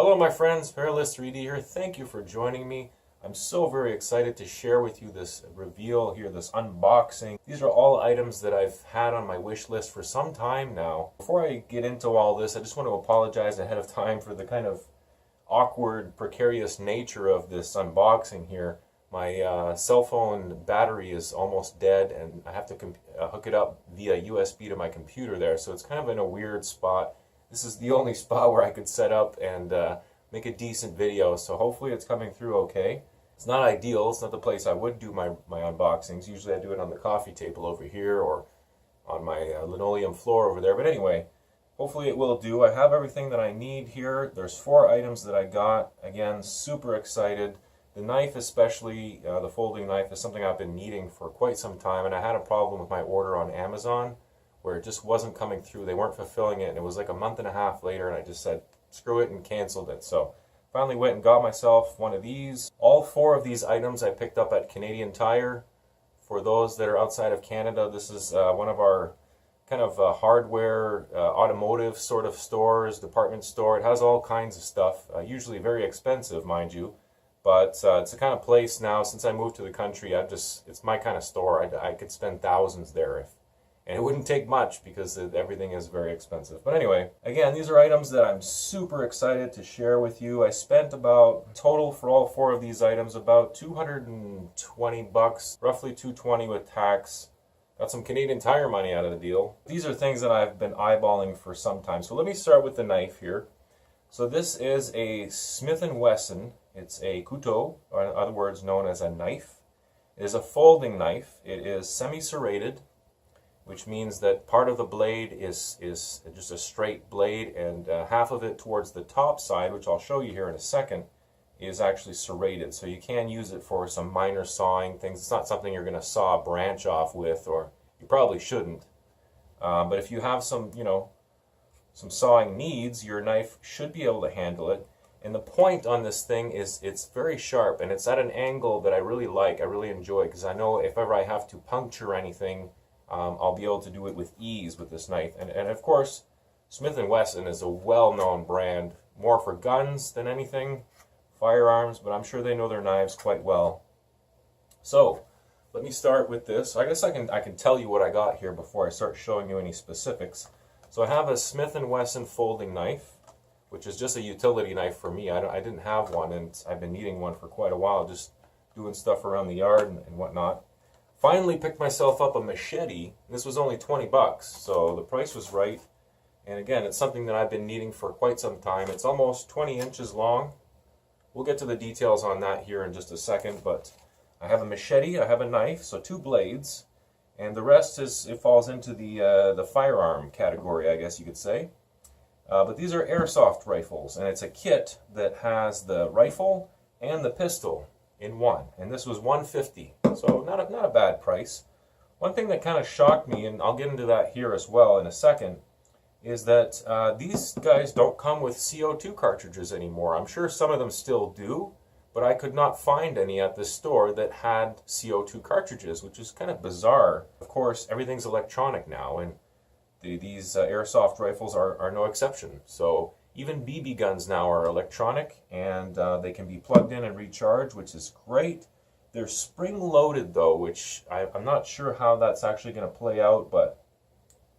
Hello my friends, Perilous3D here. Thank you for joining me. I'm so very excited to share with you this reveal here, this unboxing. These are all items that I've had on my wish list for some time now. Before I get into all this, I just want to apologize ahead of time for the kind of awkward, precarious nature of this unboxing here. My cell phone battery is almost dead and I have to hook it up via USB to my computer there, so it's kind of in a weird spot. This is the only spot where I could set up and make a decent video, so hopefully it's coming through okay. It's not ideal, it's not the place I would do my unboxings. Usually I do it on the coffee table over here or on my linoleum floor over there, but anyway, hopefully it will do. I have everything that I need here. There's 4 items that I got. Again, super excited. The knife especially, the folding knife, is something I've been needing for quite some time, and I had a problem with my order on Amazon where it just wasn't coming through. They weren't fulfilling it, and it was like a month and a half later, and I just said, screw it, and canceled it. So finally went and got myself one of these. All 4 of these items I picked up at Canadian Tire. For those that are outside of Canada, this is one of our kind of hardware, automotive sort of stores, department store. It has all kinds of stuff, usually very expensive, mind you. But it's the kind of place now, since I moved to the country, it's my kind of store. I could spend thousands there and it wouldn't take much because everything is very expensive. But anyway, again, these are items that I'm super excited to share with you. I spent about, total for all 4 of these items, about $220, roughly $220 with tax. Got some Canadian Tire money out of the deal. These are things that I've been eyeballing for some time. So let me start with the knife here. So this is a Smith Wesson. It's a couteau, or in other words known as a knife. It is a folding knife. It is semi-serrated, which means that part of the blade is just a straight blade, and half of it towards the top side, which I'll show you here in a second, is actually serrated. So you can use it for some minor sawing things. It's not something you're going to saw a branch off with, or you probably shouldn't. But if you have some, some sawing needs, your knife should be able to handle it. And the point on this thing is it's very sharp, and it's at an angle that I really like, I really enjoy, because I know if ever I have to puncture anything, I'll be able to do it with ease with this knife. And of course, Smith & Wesson is a well-known brand, more for guns than anything, firearms, but I'm sure they know their knives quite well. So, let me start with this. I guess I can tell you what I got here before I start showing you any specifics. So I have a Smith & Wesson folding knife, which is just a utility knife for me. I didn't have one, and I've been needing one for quite a while, just doing stuff around the yard and whatnot. Finally picked myself up a machete. This was only 20 bucks, so the price was right. And again, it's something that I've been needing for quite some time. It's almost 20 inches long. We'll get to the details on that here in just a second, but I have a machete, I have a knife, so 2 blades, and the rest it falls into the firearm category, I guess you could say. But these are airsoft rifles, and it's a kit that has the rifle and the pistol in one, and this was $150, so not a bad price. One thing that kind of shocked me, and I'll get into that here as well in a second, is that these guys don't come with CO2 cartridges anymore. I'm sure some of them still do, but I could not find any at the store that had CO2 cartridges, which is kind of bizarre. Of course, everything's electronic now, and these airsoft rifles are no exception. So even BB guns now are electronic, and they can be plugged in and recharged, which is great. They're spring-loaded though, which I'm not sure how that's actually going to play out, but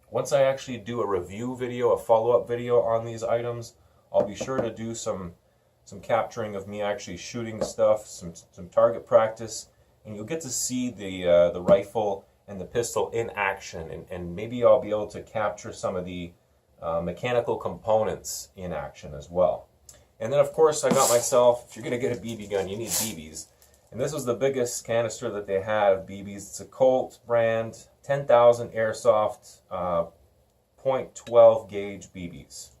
once I actually do a review video, a follow-up video on these items, I'll be sure to do some capturing of me actually shooting stuff, some target practice, and you'll get to see the rifle and the pistol in action, and maybe I'll be able to capture some of the mechanical components in action as well. And then of course I got myself, if you're going to get a BB gun, you need BBs. And this was the biggest canister that they had of BBs. It's a Colt brand, 10,000 Airsoft .12 gauge BBs.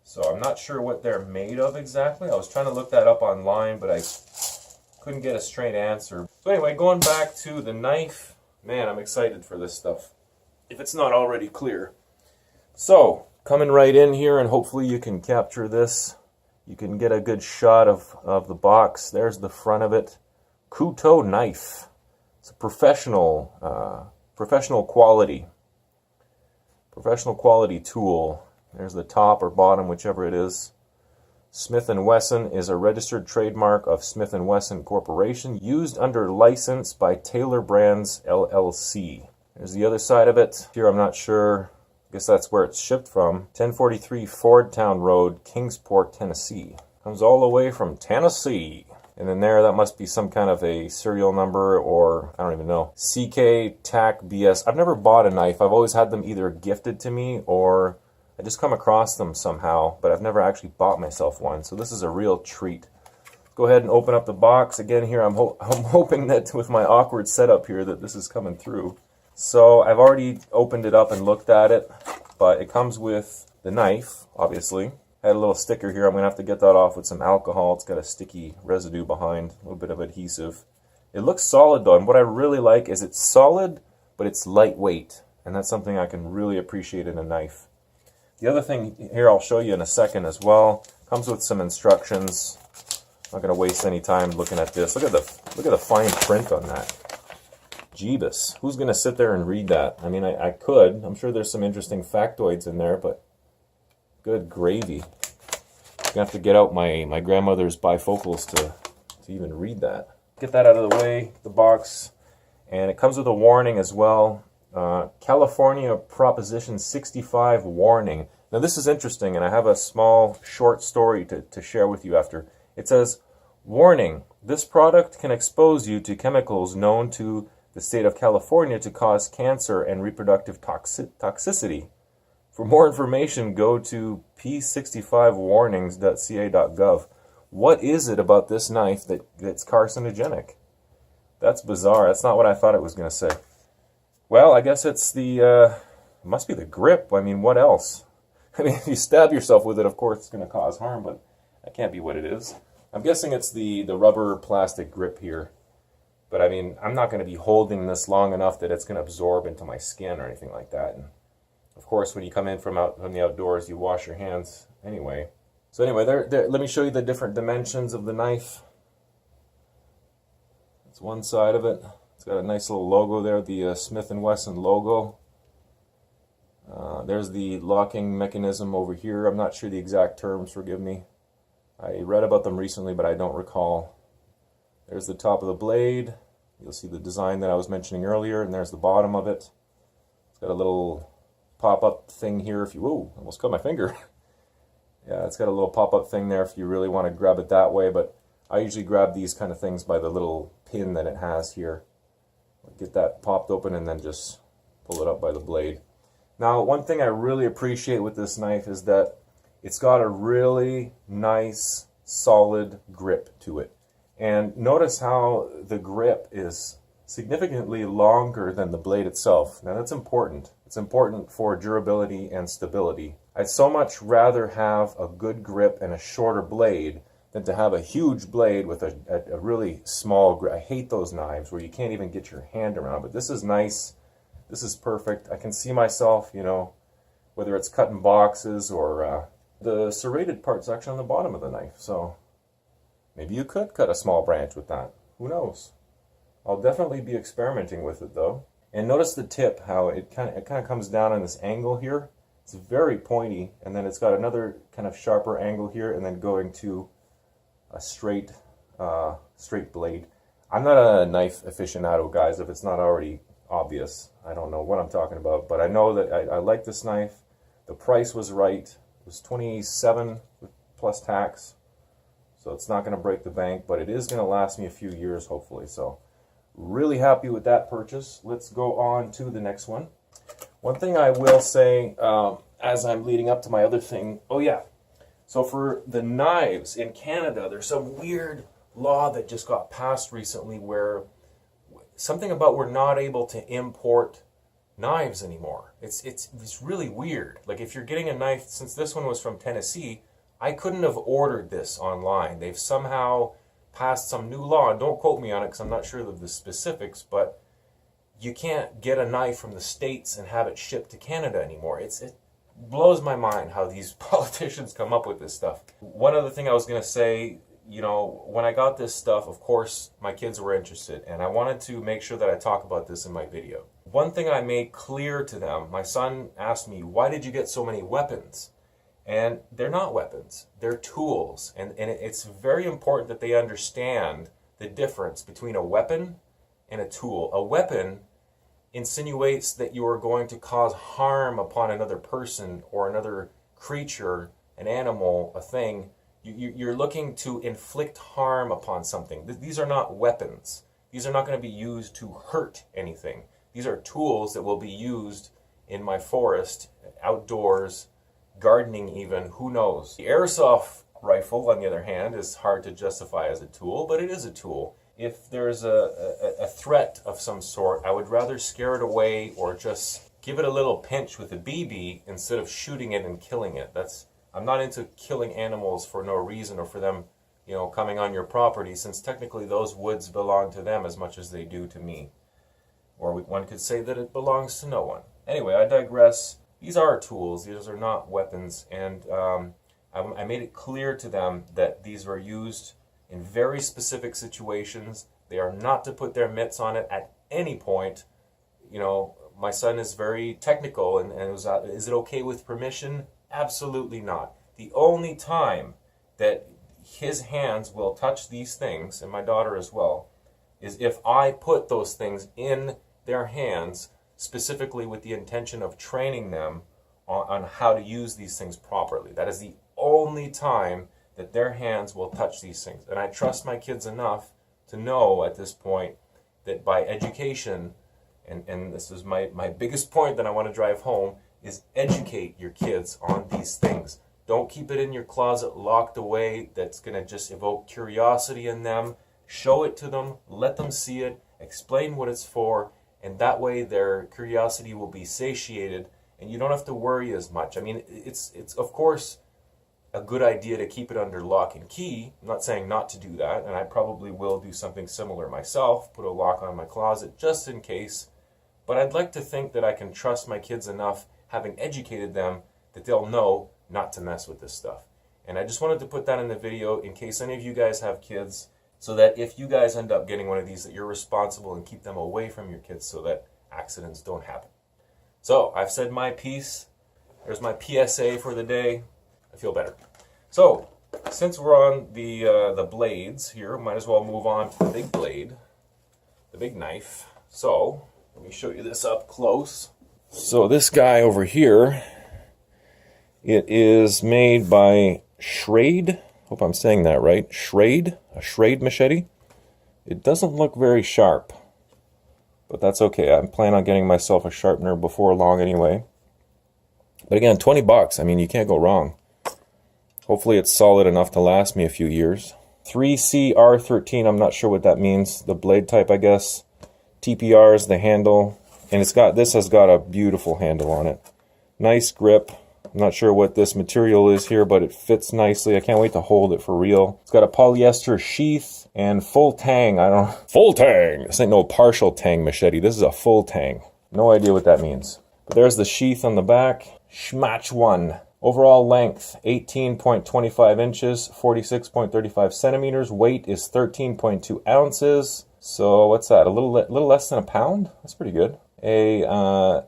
So I'm not sure what they're made of exactly. I was trying to look that up online, but I couldn't get a straight answer. So anyway, going back to the knife, man, I'm excited for this stuff, if it's not already clear. So, coming right in here, and hopefully you can capture this. You can get a good shot of the box. There's the front of it. Couteau knife. It's a professional quality tool. There's the top or bottom, whichever it is. Smith Wesson is a registered trademark of Smith Wesson Corporation, used under license by Taylor Brands LLC. There's the other side of it. Here I'm not sure. I guess that's where it's shipped from. 1043 Fordtown Road, Kingsport, Tennessee. Comes all the way from Tennessee. And then there, that must be some kind of a serial number, or I don't even know. CK TAC BS. I've never bought a knife. I've always had them either gifted to me or I just come across them somehow, but I've never actually bought myself one. So this is a real treat. Go ahead and open up the box. Again, here I'm hoping that with my awkward setup here that this is coming through. So I've already opened it up and looked at it, but it comes with the knife, obviously. I had a little sticker here. I'm going to have to get that off with some alcohol. It's got a sticky residue behind, a little bit of adhesive. It looks solid though, and what I really like is it's solid, but it's lightweight, and that's something I can really appreciate in a knife. The other thing here I'll show you in a second as well. Comes with some instructions. I'm not going to waste any time looking at this. Look at the fine print on that. Jeebus. Who's going to sit there and read that? I mean, I could. I'm sure there's some interesting factoids in there, but good gravy. I'm going to have to get out my grandmother's bifocals to even read that. Get that out of the way, the box. And it comes with a warning as well. California Proposition 65 warning. Now this is interesting, and I have a small short story to share with you after. It says, warning, this product can expose you to chemicals known to the state of California to cause cancer and reproductive toxicity. For more information, go to p65warnings.ca.gov. What is it about this knife that's carcinogenic? That's bizarre. That's not what I thought it was going to say. Well, I guess it's it must be the grip. I mean, what else? I mean, if you stab yourself with it, of course it's going to cause harm, but that can't be what it is. I'm guessing it's the rubber plastic grip here. But I mean, I'm not going to be holding this long enough that it's going to absorb into my skin or anything like that. And of course, when you come in from the outdoors, you wash your hands anyway. So anyway, let me show you the different dimensions of the knife. That's one side of it. It's got a nice little logo there, the Smith & Wesson logo. There's the locking mechanism over here. I'm not sure the exact terms, forgive me. I read about them recently, but I don't recall. There's the top of the blade. You'll see the design that I was mentioning earlier, and there's the bottom of it. It's got a little pop-up thing here if you... Whoa, almost cut my finger. Yeah, it's got a little pop-up thing there if you really want to grab it that way, but I usually grab these kind of things by the little pin that it has here. Get that popped open and then just pull it up by the blade. Now, one thing I really appreciate with this knife is that it's got a really nice, solid grip to it. And notice how the grip is significantly longer than the blade itself. Now, that's important. It's important for durability and stability. I'd so much rather have a good grip and a shorter blade than to have a huge blade with a really small grip. I hate those knives where you can't even get your hand around, but this is nice. This is perfect. I can see myself, you know, whether it's cutting boxes or the serrated part's actually on the bottom of the knife, so maybe you could cut a small branch with that. Who knows? I'll definitely be experimenting with it though. And notice the tip, how it kind of comes down on this angle here. It's very pointy, and then it's got another kind of sharper angle here, and then going to a straight blade. I'm not a knife aficionado, guys, if it's not already obvious. I don't know what I'm talking about, but I know that I like this knife. The price was right. It was $27 plus tax, so it's not going to break the bank, but it is going to last me a few years, hopefully. So really happy with that purchase. Let's go on to the next one. One thing I will say as I'm leading up to my other thing, oh yeah, so for the knives in Canada, there's some weird law that just got passed recently where something about we're not able to import knives anymore. It's really weird. Like if you're getting a knife, since this one was from Tennessee, I couldn't have ordered this online. They've somehow passed some new law, and don't quote me on it because I'm not sure of the specifics, but you can't get a knife from the States and have it shipped to Canada anymore. It blows my mind how these politicians come up with this stuff. One other thing I was going to say, you know, when I got this stuff, of course, my kids were interested, and I wanted to make sure that I talk about this in my video. One thing I made clear to them, my son asked me, why did you get so many weapons? And they're not weapons, they're tools. And it's very important that they understand the difference between a weapon and a tool. A weapon insinuates that you are going to cause harm upon another person or another creature, an animal, a thing. You're looking to inflict harm upon something. These are not weapons. These are not going to be used to hurt anything. These are tools that will be used in my forest, outdoors, gardening even, who knows. The airsoft rifle, on the other hand, is hard to justify as a tool, but it is a tool. If there's a threat of some sort, I would rather scare it away or just give it a little pinch with a BB instead of shooting it and killing it. I'm not into killing animals for no reason or for them, coming on your property, since technically those woods belong to them as much as they do to me. Or one could say that it belongs to no one. Anyway, I digress. These are tools. These are not weapons. And I made it clear to them that these were used in very specific situations. They are not to put their mitts on it at any point. My son is very technical and was, is it okay with permission? Absolutely not. The only time that his hands will touch these things, and my daughter as well, is if I put those things in their hands specifically with the intention of training them on how to use these things properly. That is the only time that their hands will touch these things. And I trust my kids enough to know at this point that by education, and this is my biggest point that I want to drive home, is educate your kids on these things. Don't keep it in your closet locked away. That's going to just evoke curiosity in them. Show it to them, let them see it, explain what it's for, and that way their curiosity will be satiated and you don't have to worry as much. I mean, it's of course a good idea to keep it under lock and key. I'm not saying not to do that, and I probably will do something similar myself, put a lock on my closet just in case. But I'd like to think that I can trust my kids enough, having educated them, that they'll know not to mess with this stuff. And I just wanted to put that in the video in case any of you guys have kids, so that if you guys end up getting one of these, that you're responsible and keep them away from your kids so that accidents don't happen. So, I've said my piece. There's my PSA for the day. I feel better. So, since we're on the blades here, might as well move on to the big blade, the big knife. So, let me show you this up close. So this guy over here, it is made by Schrade. Hope I'm saying that right. Schrade, a Schrade Machete. It doesn't look very sharp, but that's okay. I plan on getting myself a sharpener before long anyway. But again, 20 bucks. I mean, you can't go wrong. Hopefully it's solid enough to last me a few years. 3CR13, I'm not sure what that means. The blade type, I guess. TPR is the handle. And this has got a beautiful handle on it. Nice grip. I'm not sure what this material is here, but it fits nicely. I can't wait to hold it for real. It's got a polyester sheath and full tang. Full tang! This ain't no partial tang machete. This is a full tang. No idea what that means. But there's the sheath on the back. Schmatch 1. Overall length, 18.25 inches, 46.35 centimeters. Weight is 13.2 ounces. So what's that? A little less than a pound? That's pretty good. A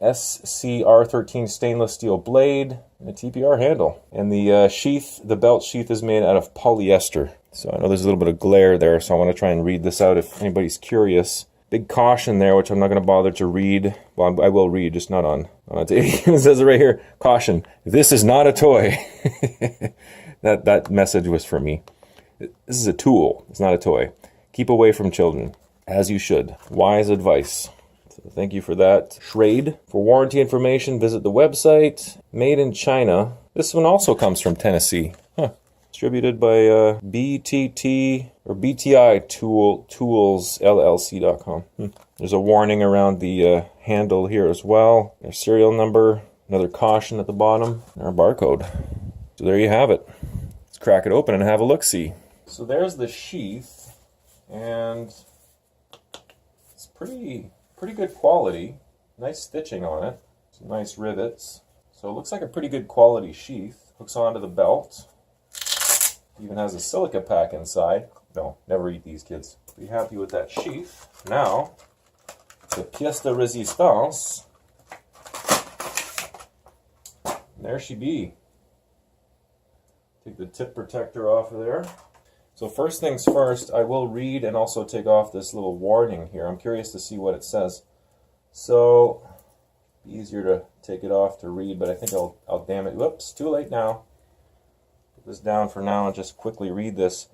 SCR13 stainless steel blade, and a TPR handle. And the sheath, the belt sheath, is made out of polyester. So I know there's a little bit of glare there, so I want to try and read this out if anybody's curious. Big caution there, which I'm not going to bother to read. Well, I will read, just not on TV. It says it right here, caution, this is not a toy. That message was for me. This is a tool, it's not a toy. Keep away from children, as you should. Wise advice. So thank you for that. Schrade. For warranty information, visit the website. Made in China. This one also comes from Tennessee. Huh. Distributed by BTT or BTI Tools LLC.com. There's a warning around the handle here as well. Their serial number, another caution at the bottom, and our barcode. So there you have it. Let's crack it open and have a look-see. So there's the sheath, and it's pretty good quality. Nice stitching on it. Some nice rivets. So it looks like a pretty good quality sheath. Hooks onto the belt. Even has a silica pack inside. No, never eat these, kids. Be happy with that sheath. Now, the pièce de résistance. There she be. Take the tip protector off of there. So first things first, I will read and also take off this little warning here. I'm curious to see what it says. So, easier to take it off to read, but I think I'll damn it. Whoops, too late now. Put this down for now and just quickly read this.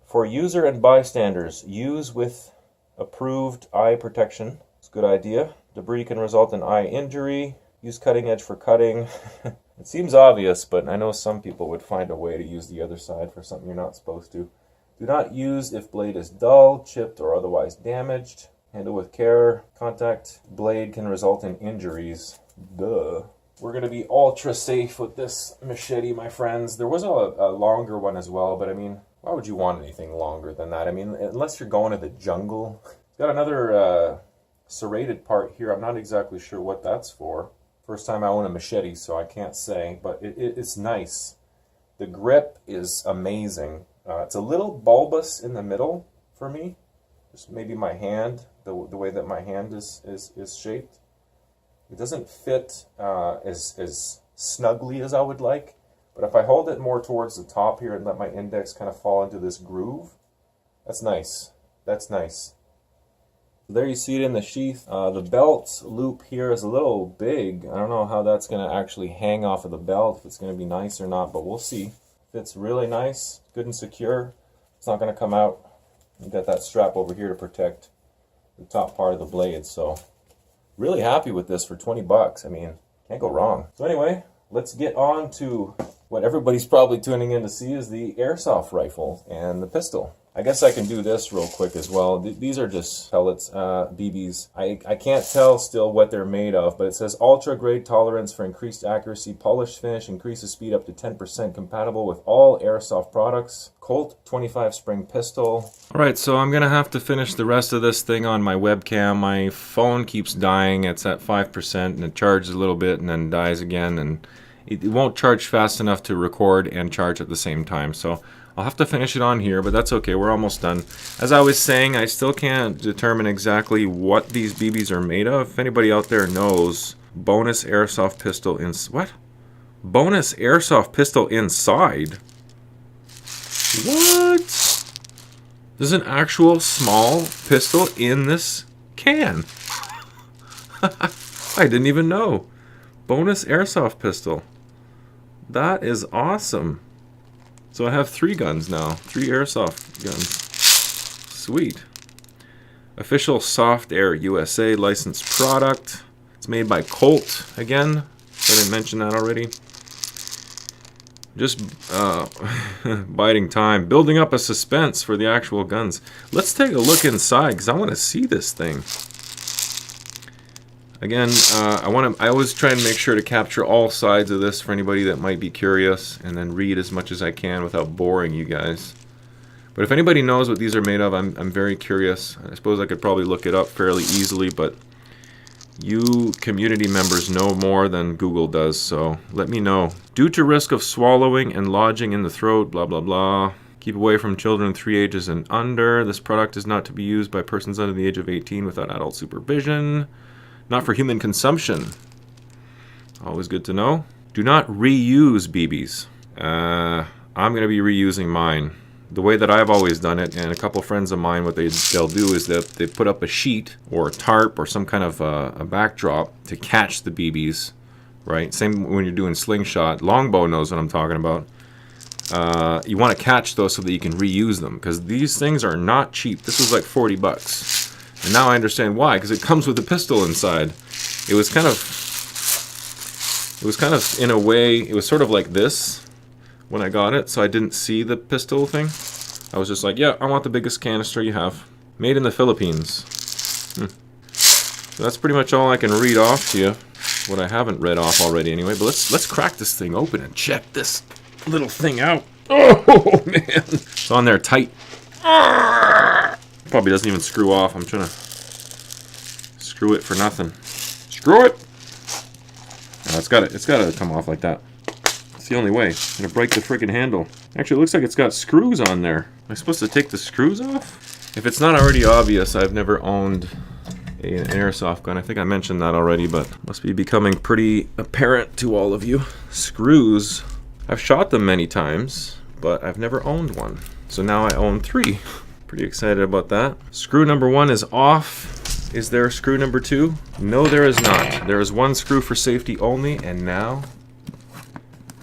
For user and bystanders, use with approved eye protection. It's a good idea. Debris can result in eye injury. Use cutting edge for cutting. It seems obvious, but I know some people would find a way to use the other side for something you're not supposed to. Do not use if blade is dull, chipped, or otherwise damaged. Handle with care. Contact blade can result in injuries. Duh. We're going to be ultra safe with this machete, my friends. There was a longer one as well, but I mean, why would you want anything longer than that? I mean, unless you're going to the jungle. It's got another serrated part here. I'm not exactly sure what that's for. First time I own a machete, so I can't say, but it's nice. The grip is amazing. It's a little bulbous in the middle for me. Just maybe my hand, the way that my hand is shaped. It doesn't fit as snugly as I would like, but if I hold it more towards the top here and let my index kind of fall into this groove, that's nice. That's nice. There you see it in the sheath. The belt loop here is a little big. I don't know how that's going to actually hang off of the belt, if it's going to be nice or not, but we'll see. Fits really nice, good and secure. It's not going to come out. You got that strap over here to protect the top part of the blade, so really happy with this for 20 bucks. I mean, can't go wrong. So anyway, let's get on to what everybody's probably tuning in to see is the airsoft rifle and the pistol. I guess I can do this real quick as well. These are just pellets, BBs. I can't tell still what they're made of, but it says ultra grade tolerance for increased accuracy, polished finish, increases speed up to 10%, compatible with all airsoft products. Colt 25 spring pistol. Alright, so I'm gonna have to finish the rest of this thing on my webcam. My phone keeps dying. It's at 5% and it charges a little bit and then dies again, and it won't charge fast enough to record and charge at the same time. So I'll have to finish it on here, but that's okay. We're almost done. As I was saying, I still can't determine exactly what these BBs are made of. If anybody out there knows, bonus airsoft pistol in... What? Bonus airsoft pistol inside? What? There's an actual small pistol in this can. I didn't even know. Bonus airsoft pistol. That is awesome. So I have 3 guns now. 3 airsoft guns. Sweet. Official Soft Air USA licensed product. It's made by Colt again. I didn't mention that already. Just biding time. Building up a suspense for the actual guns. Let's take a look inside because I want to see this thing. Again, I always try and make sure to capture all sides of this for anybody that might be curious, and then read as much as I can without boring you guys. But if anybody knows what these are made of, I'm very curious. I suppose I could probably look it up fairly easily, but you community members know more than Google does, so let me know. Due to risk of swallowing and lodging in the throat, blah blah blah. Keep away from children 3 ages and under. This product is not to be used by persons under the age of 18 without adult supervision. Not for human consumption. Always good to know. Do not reuse BBs. I'm going to be reusing mine. The way that I've always done it, and a couple friends of mine, what they'll do is that they put up a sheet or a tarp or some kind of a backdrop to catch the BBs, right? Same when you're doing slingshot. Longbow knows what I'm talking about. You want to catch those so that you can reuse them, because these things are not cheap. This was like 40 bucks. And now I understand why, because it comes with a pistol inside. It was kind of, in a way, it was sort of like this when I got it, so I didn't see the pistol thing. I was just like, yeah, I want the biggest canister you have. Made in the Philippines. So that's pretty much all I can read off to you. What I haven't read off already anyway, but let's crack this thing open and check this little thing out. Oh, man. It's on there tight. Probably doesn't even screw off. I'm trying to screw it for nothing. Screw it! No, it's got to come off like that. It's the only way. I'm gonna break the freaking handle. Actually, it looks like it's got screws on there. Am I supposed to take the screws off? If it's not already obvious, I've never owned an airsoft gun. I think I mentioned that already, but must be becoming pretty apparent to all of you. Screws I've shot them many times, but I've never owned one. So now I own 3. Pretty excited about that. Screw number 1 is off. Is there a screw number 2? No, there is not. There is 1 screw for safety only, and now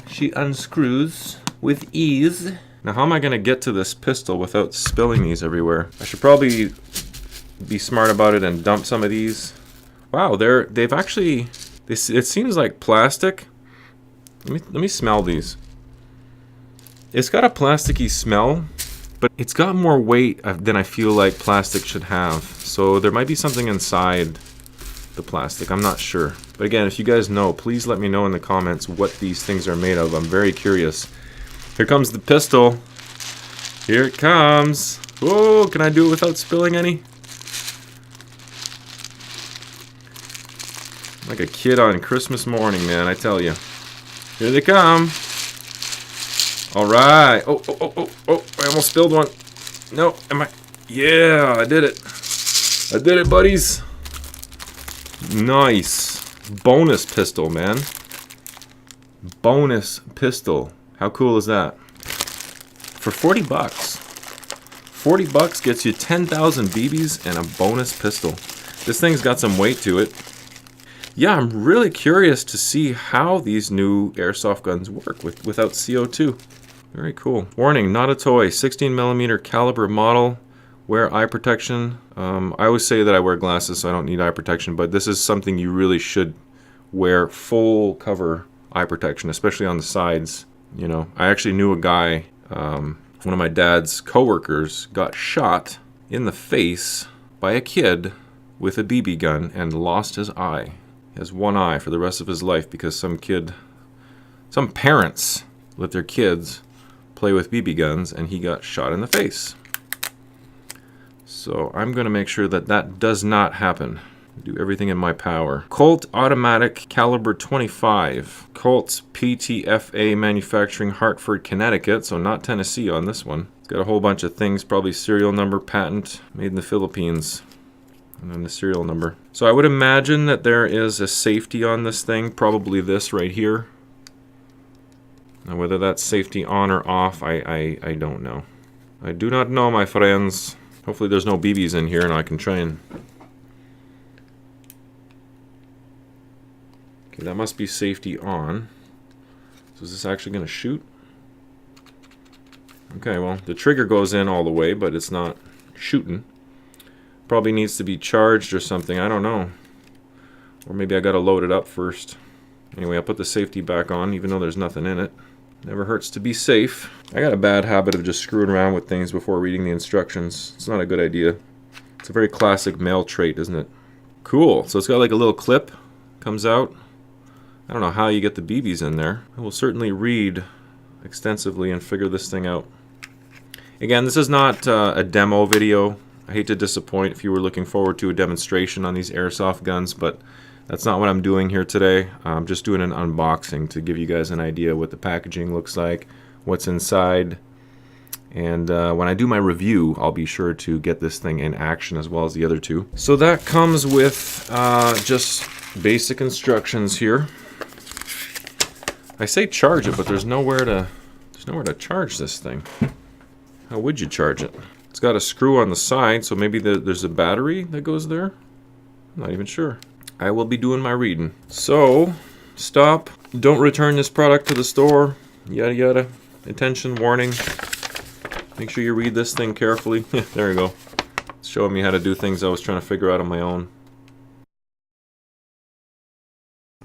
she unscrews with ease. Now how am I gonna get to this pistol without spilling these everywhere? I should probably be smart about it and dump some of these. Wow, they've actually, it seems like plastic. Let me smell these. It's got a plasticky smell, but it's got more weight than I feel like plastic should have. So there might be something inside the plastic, I'm not sure. But again, if you guys know, please let me know in the comments what these things are made of. I'm very curious. Here comes the pistol. Here it comes. Oh, can I do it without spilling any? Like a kid on Christmas morning, man, I tell you. Here they come. All right. Oh, I almost spilled one. No, yeah, I did it. I did it, buddies. Nice. Bonus pistol, man. Bonus pistol. How cool is that? For 40 bucks. 40 bucks gets you 10,000 BBs and a bonus pistol. This thing's got some weight to it. Yeah, I'm really curious to see how these new airsoft guns work without CO2. Very cool. Warning, not a toy. 16mm caliber model. Wear eye protection. I always say that I wear glasses, so I don't need eye protection, but this is something you really should wear full cover eye protection, especially on the sides. You know, I actually knew a guy, one of my dad's coworkers got shot in the face by a kid with a BB gun and lost his eye. He has one eye for the rest of his life because some parents let their kids play with BB guns and he got shot in the face. So I'm going to make sure that that does not happen. Do everything in my power. Colt automatic caliber 25. Colt PTFA manufacturing, Hartford, Connecticut. So not Tennessee on this one. It's got a whole bunch of things, probably serial number, patent, made in the Philippines. And then the serial number. So I would imagine that there is a safety on this thing, probably this right here. Now whether that's safety on or off, I don't know. I do not know, my friends. Hopefully there's no BBs in here and I can try and... Okay, that must be safety on. So is this actually going to shoot? Okay, well, the trigger goes in all the way, but it's not shooting. Probably needs to be charged or something, I don't know. Or maybe I got to load it up first. Anyway, I'll put the safety back on, even though there's nothing in it. Never hurts to be safe. I got a bad habit of just screwing around with things before reading the instructions. It's not a good idea. It's a very classic male trait, isn't it? Cool, so it's got like a little clip, comes out. I don't know how you get the BBs in there. I will certainly read extensively and figure this thing out. Again, this is not a demo video. I hate to disappoint if you were looking forward to a demonstration on these airsoft guns, but that's not what I'm doing here today. I'm just doing an unboxing to give you guys an idea what the packaging looks like, what's inside, and when I do my review, I'll be sure to get this thing in action as well as the other two. So that comes with just basic instructions here. I say charge it, but there's nowhere to charge this thing. How would you charge it? It's got a screw on the side, so maybe there's a battery that goes there? I'm not even sure. I will be doing my reading. So, stop. Don't return this product to the store. Yada yada. Attention, warning. Make sure you read this thing carefully. There you go. It's showing me how to do things I was trying to figure out on my own.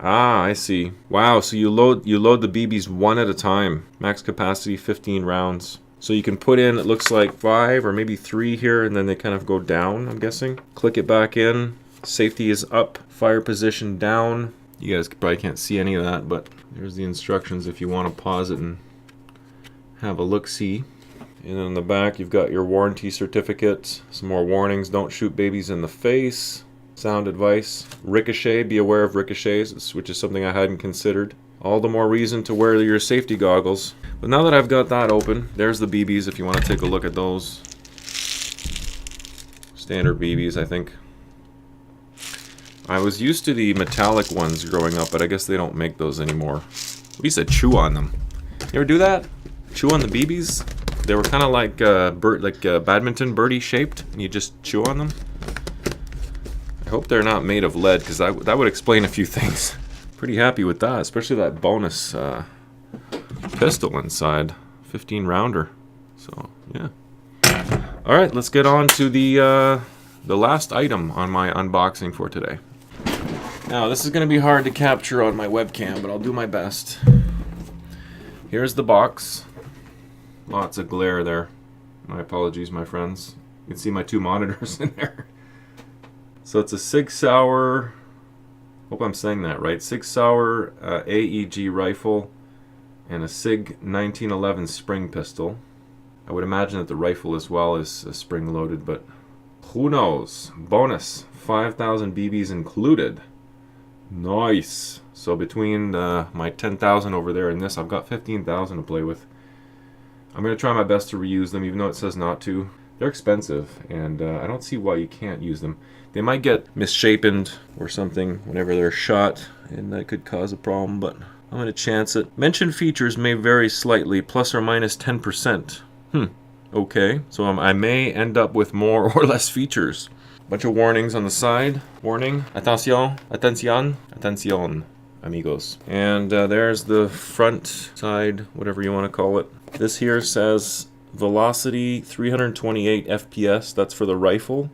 Ah, I see. Wow, so you load the BBs one at a time. Max capacity 15 rounds. So you can put in, it looks like 5 or maybe 3 here, and then they kind of go down, I'm guessing. Click it back in. Safety is up. Fire position down. You guys probably can't see any of that, but there's the instructions if you want to pause it and have a look-see. And then in the back, you've got your warranty certificate. Some more warnings. Don't shoot babies in the face. Sound advice. Ricochet. Be aware of ricochets, which is something I hadn't considered. All the more reason to wear your safety goggles. But now that I've got that open, there's the BBs if you want to take a look at those. Standard BBs, I think. I was used to the metallic ones growing up, but I guess they don't make those anymore. We used to chew on them. You ever do that? Chew on the BBs? They were kind of like badminton birdie shaped, and you just chew on them. I hope they're not made of lead, because that would explain a few things. Pretty happy with that, especially that bonus pistol inside, 15 rounder. So yeah. All right, let's get on to the last item on my unboxing for today. Now this is going to be hard to capture on my webcam, but I'll do my best. Here's the box. Lots of glare there. My apologies, my friends. You can see my two monitors in there. So it's a Sig Sauer, hope I'm saying that right, Sig Sauer AEG rifle and a Sig 1911 spring pistol. I would imagine that the rifle as well is spring loaded, but who knows? Bonus, 5,000 BBs included. Nice. So between my 10,000 over there and this, I've got 15,000 to play with. I'm going to try my best to reuse them, even though it says not to. They're expensive, and I don't see why you can't use them. They might get misshapen or something whenever they're shot, and that could cause a problem, but I'm going to chance it. Mentioned features may vary slightly, plus or minus 10%. Okay, so I may end up with more or less features. Bunch of warnings on the side. Warning, atención, atención, amigos. And there's the front side, whatever you want to call it. This here says velocity 328 FPS, that's for the rifle,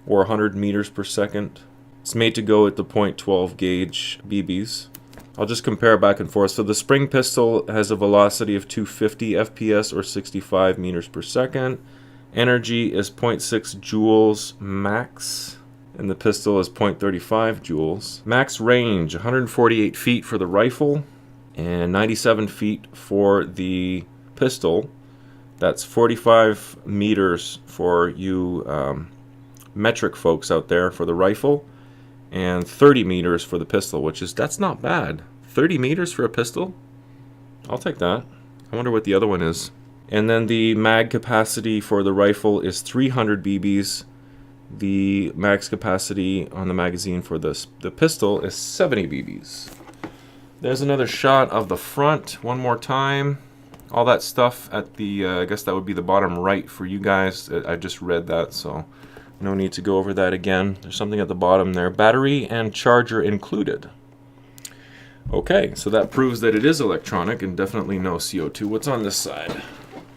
or 100 meters per second. It's made to go at the .12 gauge BBs. I'll just compare back and forth. So the spring pistol has a velocity of 250 FPS or 65 meters per second. Energy is 0.6 joules max, and the pistol is 0.35 joules. Max range, 148 feet for the rifle, and 97 feet for the pistol. That's 45 meters for you metric folks out there for the rifle, and 30 meters for the pistol, that's not bad. 30 meters for a pistol? I'll take that. I wonder what the other one is. And then the mag capacity for the rifle is 300 BBs. The max capacity on the magazine for the pistol is 70 BBs. There's another shot of the front one more time. All that stuff at the, I guess that would be the bottom right for you guys. I just read that, so no need to go over that again. There's something at the bottom there. Battery and charger included. Okay, so that proves that it is electronic and definitely no CO2. What's on this side?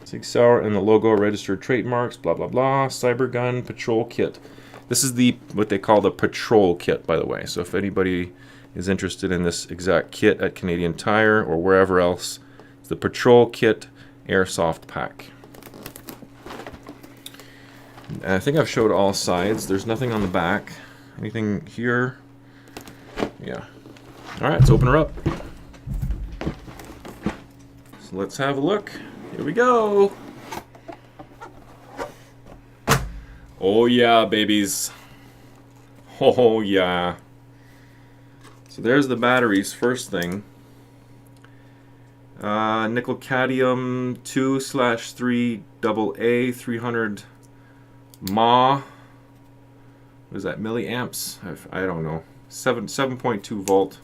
Sig Sauer and the logo, registered trademarks, blah, blah, blah. Cybergun Patrol Kit. This is what they call the Patrol Kit, by the way. So if anybody is interested in this exact kit at Canadian Tire or wherever else, it's the Patrol Kit Airsoft Pack. And I think I've showed all sides. There's nothing on the back. Anything here? Yeah. Alright, let's open her up. So let's have a look. Here we go. Oh yeah, babies. Oh yeah. So there's the batteries, first thing. Nickel cadmium 2/3 AA 300 mAh. What is that, milliamps? I don't know. 7.2 volt.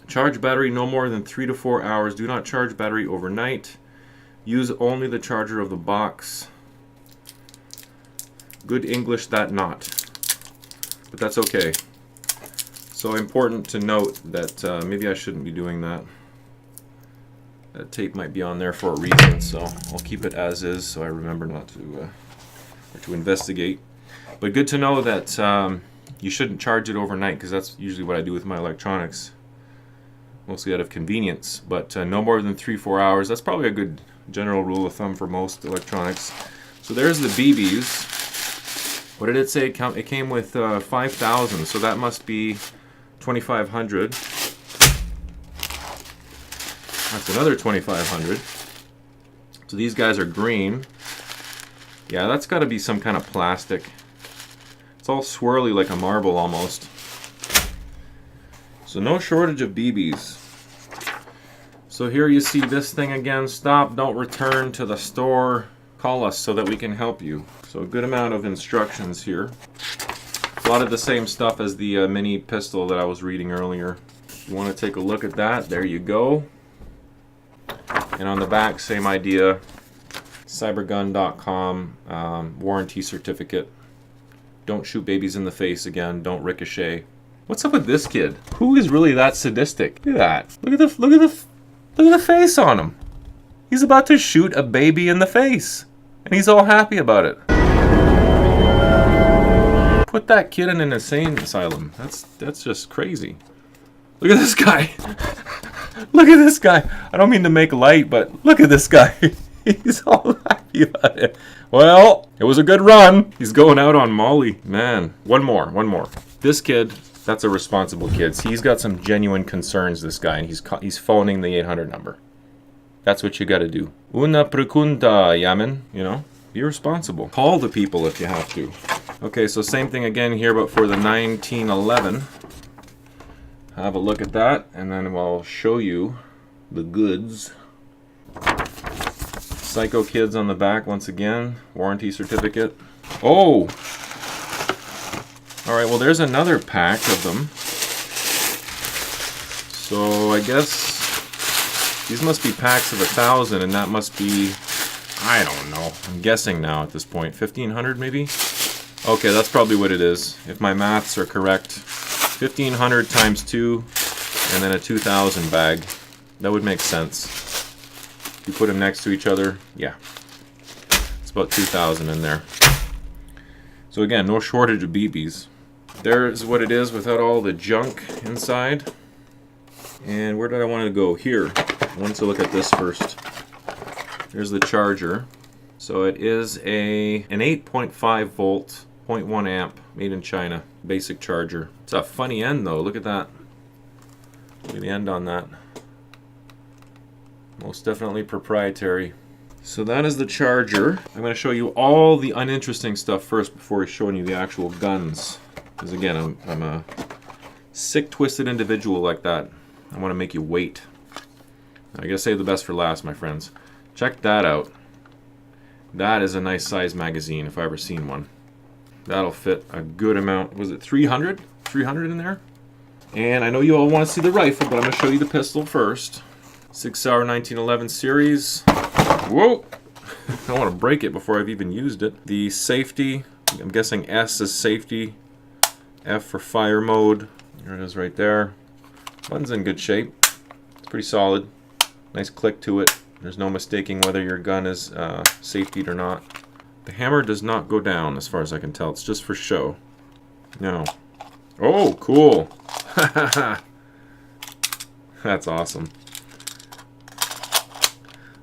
Charge battery no more than 3 to 4 hours. Do not charge battery overnight. Use only the charger of the box. Good English, that not. But that's okay. So important to note that maybe I shouldn't be doing that. That tape might be on there for a reason, so I'll keep it as is so I remember not to, or to investigate. But good to know that you shouldn't charge it overnight, because that's usually what I do with my electronics. Mostly out of convenience, but no more than 3-4 hours. That's probably a good general rule of thumb for most electronics. So there's the BBs. What did it say? It came with 5,000, so that must be 2,500. That's another 2,500. So these guys are green. Yeah, that's got to be some kind of plastic. It's all swirly like a marble almost. So no shortage of BBs. So here you see this thing again. Stop, don't return to the store. Call us so that we can help you. So a good amount of instructions here. A lot of the same stuff as the mini pistol that I was reading earlier. If you want to take a look at that, there you go. And on the back, same idea. Cybergun.com, warranty certificate. Don't shoot babies in the face again. Don't ricochet. What's up with this kid? Who is really that sadistic? Look at that. Look at the face on him. He's about to shoot a baby in the face, and he's all happy about it. Put that kid in an insane asylum. That's just crazy. Look at this guy. Look at this guy. I don't mean to make light, but look at this guy. He's all happy about it. Well, it was a good run. He's going out on Molly. Man, one more. This kid, that's a responsible kid. See, he's got some genuine concerns, this guy, and he's phoning the 800 number. That's what you gotta do. Una pregunta, Yaman. You know, be responsible. Call the people if you have to. Okay, so same thing again here, but for the 1911. Have a look at that, and then I'll show you the goods. Psycho Kids on the back once again. Warranty certificate. Oh! Alright, well there's another pack of them. So I guess these must be packs of 1,000, and that must be, I don't know, I'm guessing now at this point, 1,500 maybe? Okay, that's probably what it is, if my maths are correct. 1,500 times 2, and then a 2,000 bag. That would make sense. You put them next to each other, yeah. It's about 2,000 in there. So again, no shortage of BBs. There's what it is without all the junk inside. And where did I want to go? Here. I wanted to look at this first. Here's the charger. So it is an 8.5 volt, 0.1 amp, made in China. Basic charger. It's a funny end though, look at that. Look at the end on that. Most definitely proprietary. So that is the charger. I'm going to show you all the uninteresting stuff first before showing you the actual guns. Because again, I'm a sick, twisted individual like that. I want to make you wait. I gotta save the best for last, my friends. Check that out. That is a nice size magazine if I ever seen one. That'll fit a good amount. Was it 300? 300 in there? And I know you all want to see the rifle, but I'm going to show you the pistol first. Sauer 1911 series. Whoa! I don't want to break it before I've even used it. The safety. I'm guessing S is safety. F for fire mode. Here it is right there. Gun's in good shape. It's pretty solid. Nice click to it. There's no mistaking whether your gun is safetied or not. The hammer does not go down as far as I can tell. It's just for show. No. Oh, cool. That's awesome.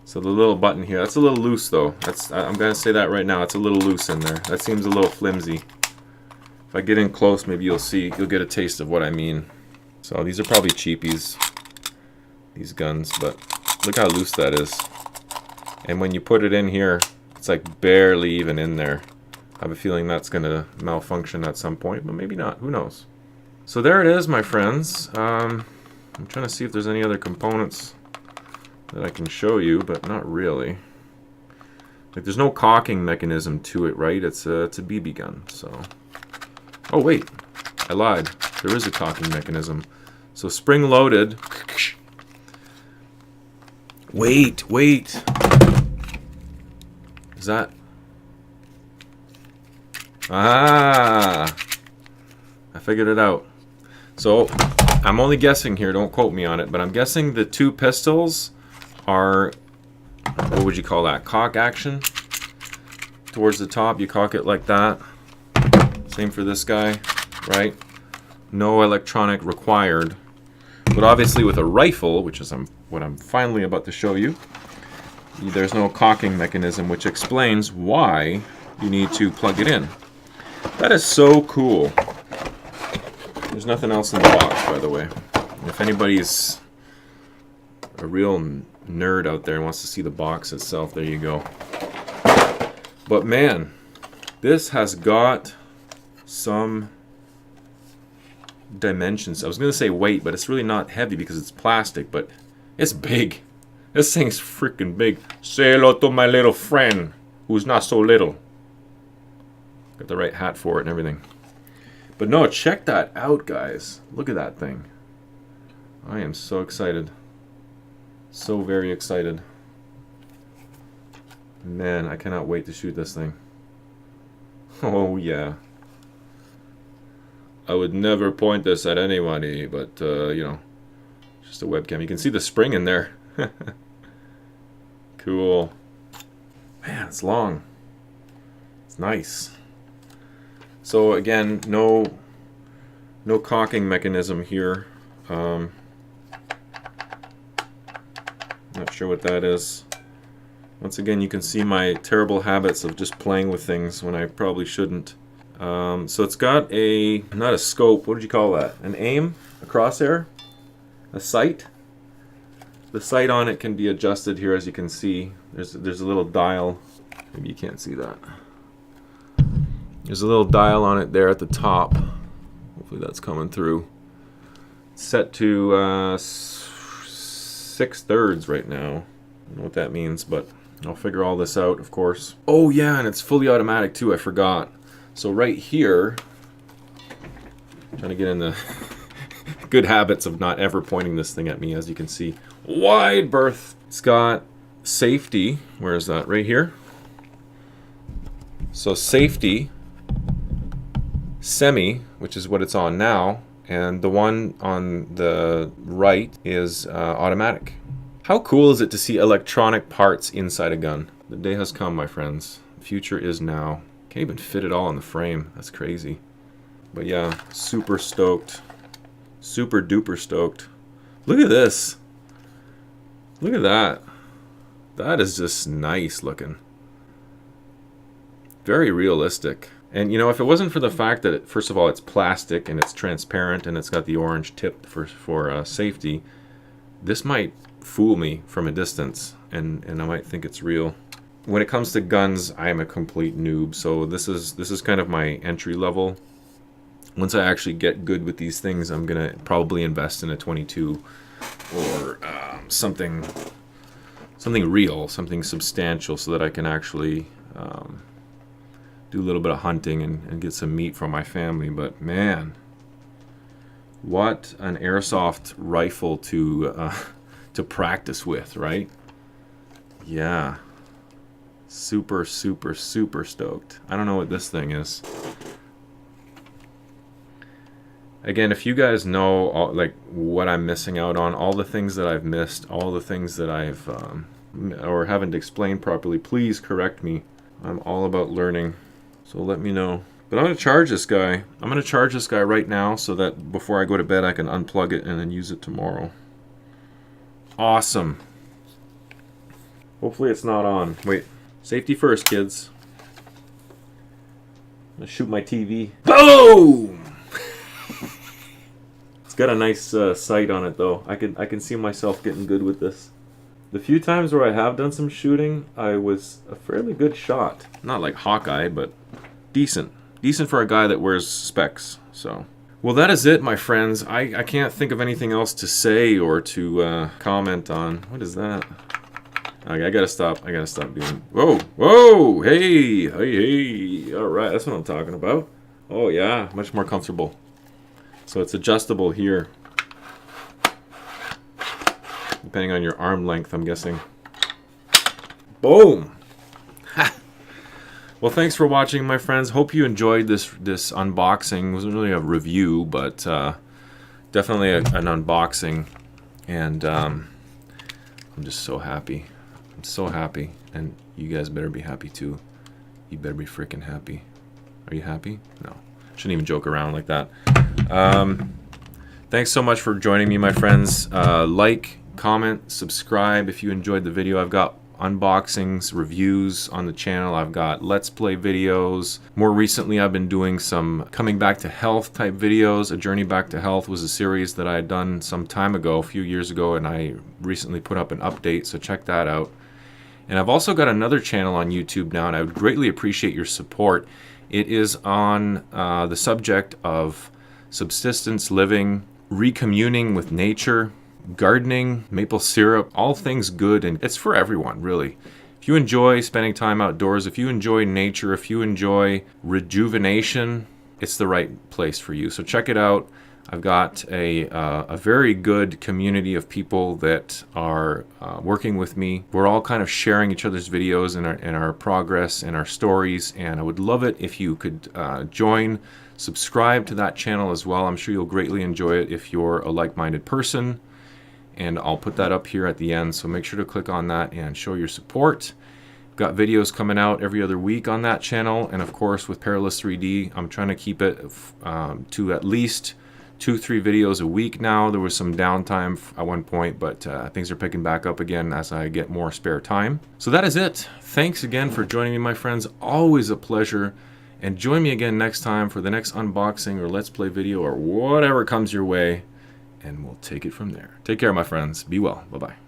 So the little button here, that's a little loose though. I'm going to say that right now. It's a little loose in there. That seems a little flimsy. If I get in close, maybe you'll get a taste of what I mean. So these are probably cheapies, these guns, but look how loose that is. And when you put it in here, it's like barely even in there. I have a feeling that's going to malfunction at some point, but maybe not. Who knows? So there it is, my friends. I'm trying to see if there's any other components that I can show you, but not really. Like, there's no cocking mechanism to it, right? It's a BB gun, so. Oh wait, I lied. There is a cocking mechanism. So spring-loaded. Wait. Is that? Ah! I figured it out. So, I'm only guessing here, don't quote me on it, but I'm guessing the two pistols are, what would you call that? Cock action? Towards the top, you cock it like that. Same for this guy, right? No electronic required. But obviously with a rifle, which is what I'm finally about to show you, there's no cocking mechanism, which explains why you need to plug it in. That is so cool. There's nothing else in the box, by the way. If anybody's a real nerd out there and wants to see the box itself, there you go. But man, this has got some dimensions. I was going to say weight, but it's really not heavy because it's plastic, but it's big. This thing's freaking big. Say hello to my little friend, who's not so little. Got the right hat for it and everything. But no, check that out, guys. Look at that thing. I am so excited. So very excited. Man, I cannot wait to shoot this thing. Oh yeah. I would never point this at anybody, but you know, just a webcam. You can see the spring in there. Cool. Man, it's long. It's nice. So again, no cocking mechanism here. Not sure what that is. Once again, you can see my terrible habits of just playing with things when I probably shouldn't. So it's got a, not a scope, what did you call that? An aim? A crosshair? A sight? The sight on it can be adjusted here, as you can see. There's a little dial. Maybe you can't see that. There's a little dial on it there at the top. Hopefully that's coming through. It's set to 6/3 right now. I don't know what that means, but I'll figure all this out, of course. Oh yeah, and it's fully automatic too, I forgot. So right here, I'm trying to get in the good habits of not ever pointing this thing at me, as you can see. Wide berth. It's got safety. Where is that? Right here. So safety, semi, which is what it's on now, and the one on the right is automatic. How cool is it to see electronic parts inside a gun? The day has come, my friends. The future is now. Can't even fit it all in the frame. That's crazy. But yeah, super stoked. Super duper stoked. Look at this. Look at that. That is just nice looking. Very realistic. And you know, if it wasn't for the fact that, first of all, it's plastic and it's transparent and it's got the orange tip for safety, this might fool me from a distance and I might think it's real. When it comes to guns, I am a complete noob, so this is kind of my entry level. Once I actually get good with these things, I'm gonna probably invest in a 22 or something real, something substantial, so that I can actually do a little bit of hunting and get some meat for my family. But man, what an airsoft rifle to practice with, right? Yeah. Super, super, super stoked. I don't know what this thing is. Again, if you guys know like what I'm missing out on, all the things that I've missed, all the things that I've or haven't explained properly, please correct me. I'm all about learning, so let me know. But I'm going to charge this guy. I'm going to charge this guy right now so that before I go to bed I can unplug it and then use it tomorrow. Awesome. Hopefully it's not on. Wait. Safety first, kids. I'm going to shoot my TV. Boom! It's got a nice sight on it though. I can see myself getting good with this. The few times where I have done some shooting, I was a fairly good shot. Not like Hawkeye, but decent. Decent for a guy that wears specs. So, well, that is it, my friends. I can't think of anything else to say or to comment on. What is that? Okay, I gotta stop doing. Whoa, whoa, hey, hey. All right, that's what I'm talking about. Oh yeah, much more comfortable. So it's adjustable here, depending on your arm length, I'm guessing. Boom. Well, thanks for watching, my friends. Hope you enjoyed this unboxing. It wasn't really a review, but definitely an unboxing. And I'm just so happy. I'm so happy, and you guys better be happy too. You better be freaking happy. Are you happy? No. Shouldn't even joke around like that. Thanks so much for joining me, my friends. Like, comment, subscribe if you enjoyed the video. I've got unboxings, reviews on the channel. I've got Let's Play videos. More recently, I've been doing some coming back to health type videos. A Journey Back to Health was a series that I had done some time ago, a few years ago, and I recently put up an update, so check that out. And I've also got another channel on YouTube now, and I would greatly appreciate your support. It is on the subject of subsistence living, recommuning with nature, gardening, maple syrup, all things good, and it's for everyone, really. If you enjoy spending time outdoors, if you enjoy nature, if you enjoy rejuvenation, it's the right place for you. So check it out. I've got a very good community of people that are working with me. We're all kind of sharing each other's videos and our progress and our stories, and I would love it if you could join, subscribe to that channel as well. I'm sure you'll greatly enjoy it if you're a like-minded person, and I'll put that up here at the end, so make sure to click on that and show your support. Got videos coming out every other week on that channel, and of course with Perilous 3D, I'm trying to keep it to at least 2-3 videos a week now. There was some downtime at one point, but things are picking back up again as I get more spare time. So that is it. Thanks again for joining me, my friends. Always a pleasure. And join me again next time for the next unboxing or Let's Play video or whatever comes your way, and we'll take it from there. Take care, my friends. Be well. Bye-bye.